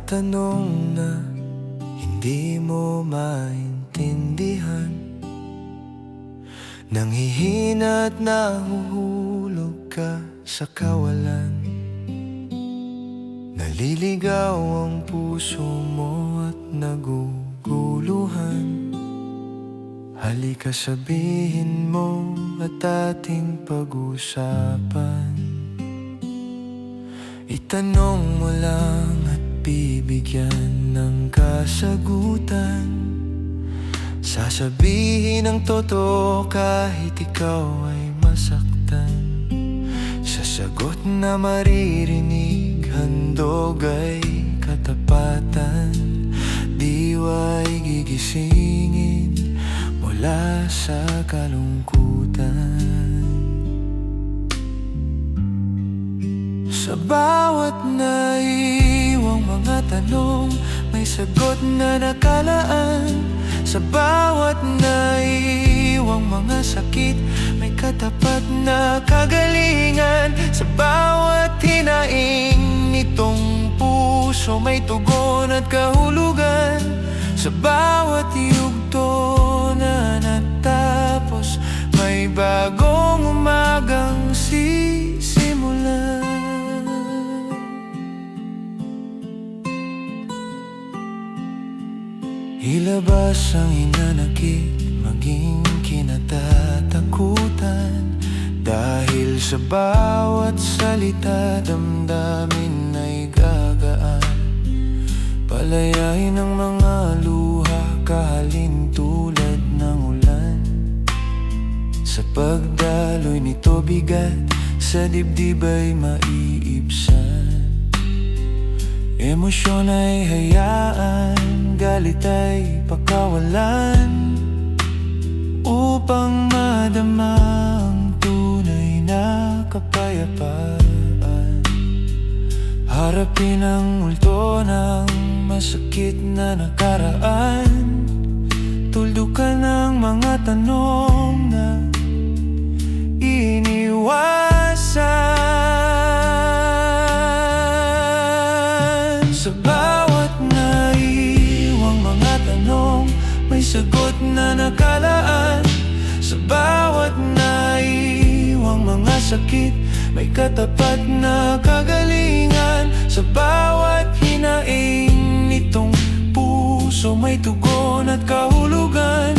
tanong na hindi mo maintindihan, nanghihina at nahuhulog ka sa kawalan. Naliligaw ang puso mo at naguguluhan. Halika sabihin mo at ating pag-usapan. Itanong mo lang at bibigyan ng kasagutan. Sasabihin ang totoo kahit ikaw ay masaktan. Sa sagot na maririnig, handog ay katapatan. Diwa'y gigisingin mula sa kalungkutan. Sa bawat naiwang mga tanong, may sagot na nakalaan. Sa bawat naiwang mga sakit, may katapat na kagalingan. Sa bawat hinaing nitong puso, may tugon at kahulugan. Sa bawat yugto na natapos, may bagong umagang sisimulan. Ilabas ang hinanakit, maging kinatatakutan. Dahil sa bawat salita, damdamin ay gagaan. Palayain ang mga luha, kahalin tulad ng ulan. Sa pagdaloy nito bigat, sa dibdib ay maiibsan. Emosyon ay hayaan, galit ay pakawalan, upang madama ang tunay na kapayapaan. Harapin ang multo ng masakit na nakaraan. Tuldukan ang mga tanong na iniwasan. Sa bawat naiwang mga tanong, may sagot na nakalaan. Sa bawat naiwang mga sakit, may katapat na kagalingan. Sa bawat hinaing nitong puso, may tugon at kahulugan.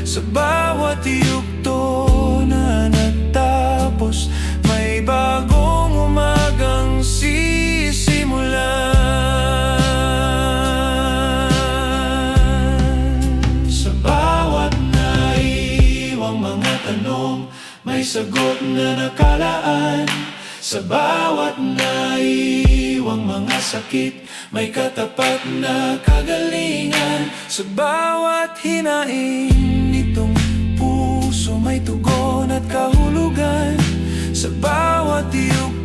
Sa bawat yugto na natapos, may bagong umagang sisimulan. Sa bawat naiwang mga tanong, may sagot na nakalaan. Sa bawat naiwang mga sakit, may katapat na kagalingan. Sa bawat hinaing nitong puso, may tugon at kahulugan. Sa bawat iyong